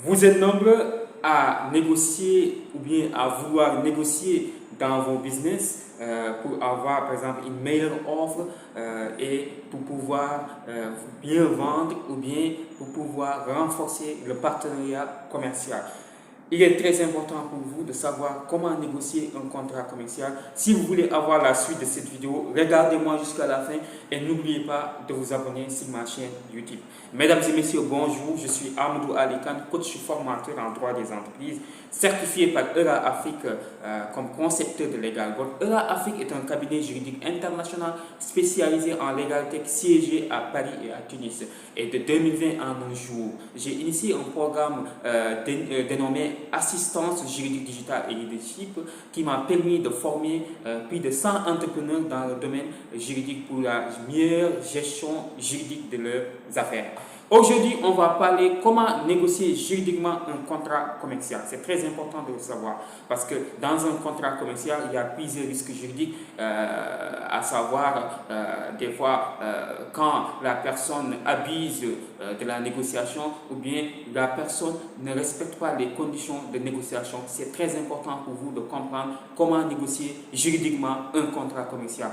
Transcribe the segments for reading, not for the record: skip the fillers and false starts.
Vous êtes nombreux à négocier ou bien à vouloir négocier dans vos business pour avoir par exemple une meilleure offre et pour pouvoir bien vendre ou bien pour pouvoir renforcer le partenariat commercial. Il est très important pour vous de savoir comment négocier un contrat commercial. Si vous voulez avoir la suite de cette vidéo, regardez-moi jusqu'à la fin et n'oubliez pas de vous abonner sur ma chaîne YouTube. Mesdames et messieurs, bonjour, je suis Amadou Ali Khan, coach formateur en droit des entreprises, certifié par ERA Afrique comme concepteur de Legal Gold. ERA Afrique est un cabinet juridique international spécialisé en Legal Tech siégé à Paris et à Tunis. Et de 2020 à nos jours, j'ai initié un programme dénommé Assistance juridique digitale et leadership qui m'a permis de former plus de 100 entrepreneurs dans le domaine juridique pour la meilleure gestion juridique de leurs affaires. Aujourd'hui, on va parler comment négocier juridiquement un contrat commercial. C'est très important de le savoir parce que dans un contrat commercial, il y a plusieurs risques juridiques, à savoir des fois quand la personne abuse de la négociation ou bien la personne ne respecte pas les conditions de négociation. C'est très important pour vous de comprendre comment négocier juridiquement un contrat commercial.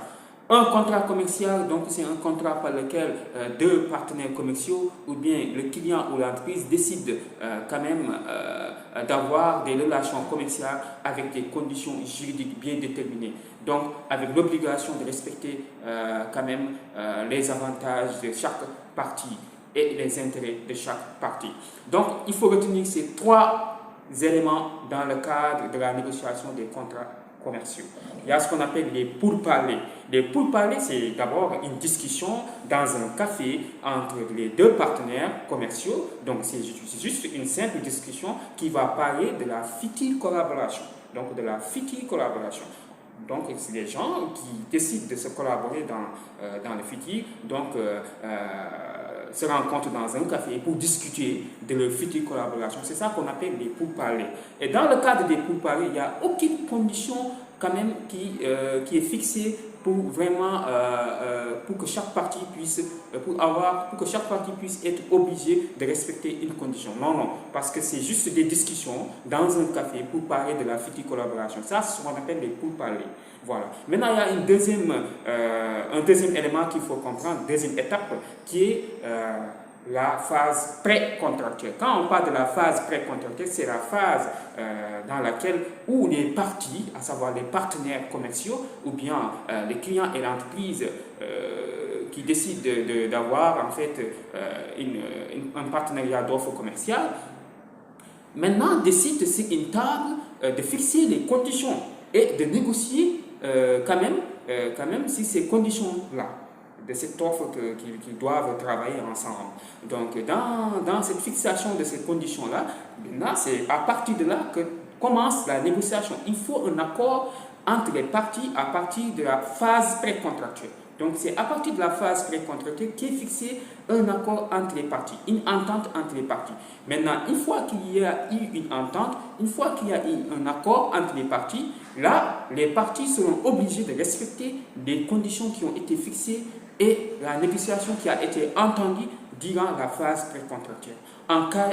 Un contrat commercial, donc c'est un contrat par lequel deux partenaires commerciaux ou bien le client ou l'entreprise décident quand même d'avoir des relations commerciales avec des conditions juridiques bien déterminées. Donc avec l'obligation de respecter quand même les avantages de chaque partie et les intérêts de chaque partie. Donc il faut retenir ces trois éléments dans le cadre de la négociation des contrats commerciaux. Il y a ce qu'on appelle les pourparlers. Les pourparlers, c'est d'abord une discussion dans un café entre les deux partenaires commerciaux. Donc, c'est juste une simple discussion qui va parler de la future collaboration. Donc, de la future collaboration. Donc, c'est les gens qui décident de se collaborer dans le futur. Donc, se rencontrent dans un café pour discuter de leur future collaboration. C'est ça qu'on appelle les pourparlers. Et dans le cadre des pourparlers, il n'y a aucune condition quand même qui est fixée pour vraiment pour que chaque partie puisse être obligée de respecter une condition. Non, non, parce que c'est juste des discussions dans un café pour parler de la future collaboration. Ça, c'est ce qu'on appelle les pourparlers. Voilà. Maintenant, il y a un deuxième élément qu'il faut comprendre, deuxième étape, qui est la phase pré-contractuelle. Quand on parle de la phase pré-contractuelle, c'est la phase dans laquelle où les parties, à savoir les partenaires commerciaux ou bien les clients et l'entreprise qui décident d'avoir en fait un partenariat d'offres commerciales, maintenant décident sur une table de fixer les conditions et de négocier quand même si ces conditions-là de cette offre qu'ils doivent travailler ensemble. Donc, dans cette fixation de ces conditions-là, maintenant, c'est à partir de là que commence la négociation. Il faut un accord entre les parties à partir de la phase précontractuelle. Donc, c'est à partir de la phase précontractuelle qu'est fixé un accord entre les parties, une entente entre les parties. Maintenant, une fois qu'il y a eu une entente, une fois qu'il y a eu un accord entre les parties, là, les parties seront obligées de respecter les conditions qui ont été fixées et la négociation qui a été entendue durant la phase précontractuelle. En cas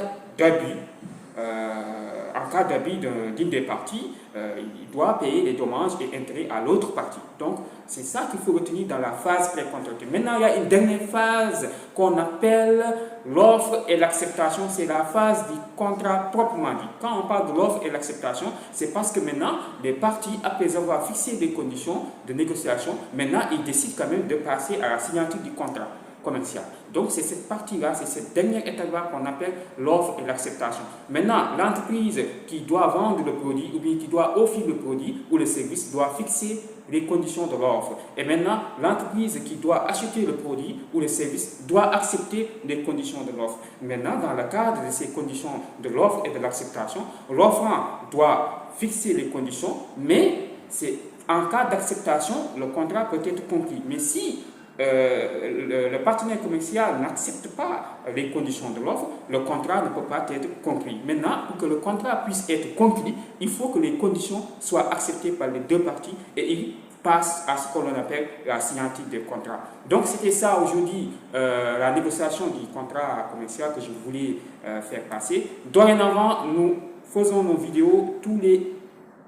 d'abus d'une des parties, il doit payer les dommages et intérêts à l'autre partie. Donc, c'est ça qu'il faut retenir dans la phase précontractuelle. Maintenant, il y a une dernière phase qu'on appelle l'offre et l'acceptation. C'est la phase du contrat proprement dit. Quand on parle de l'offre et l'acceptation, c'est parce que maintenant, les parties, après avoir fixé des conditions de négociation, maintenant, ils décident quand même de passer à la signature du contrat commercial. Donc, c'est cette partie-là, c'est cette dernière étape-là qu'on appelle l'offre et l'acceptation. Maintenant, l'entreprise qui doit vendre le produit ou bien qui doit offrir le produit ou le service doit fixer les conditions de l'offre. Et maintenant, l'entreprise qui doit acheter le produit ou le service doit accepter les conditions de l'offre. Maintenant, dans le cadre de ces conditions de l'offre et de l'acceptation, l'offrant doit fixer les conditions, mais c'est en cas d'acceptation, le contrat peut être conclu. Mais si le partenaire commercial n'accepte pas les conditions de l'offre, le contrat ne peut pas être conclu. Maintenant, pour que le contrat puisse être conclu, il faut que les conditions soient acceptées par les deux parties et il passe à ce que l'on appelle la signature de contrat. Donc c'était ça aujourd'hui, la négociation du contrat commercial que je voulais faire passer. Dorénavant, nous faisons nos vidéos tous les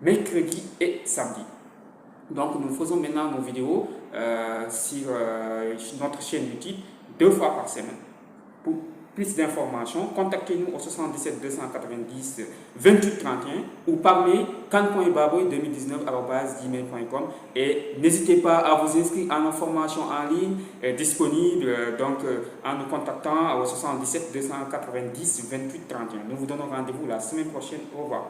mercredis et samedis. Donc nous faisons maintenant nos vidéos sur notre chaîne YouTube 2 fois par semaine. Pour plus d'informations, contactez-nous au 77 290 28 31 ou par mail can.baboy2019@gmail.com et n'hésitez pas à vous inscrire à nos formations en ligne disponibles en nous contactant au 77 290 28 31. Nous vous donnons rendez-vous la semaine prochaine. Au revoir.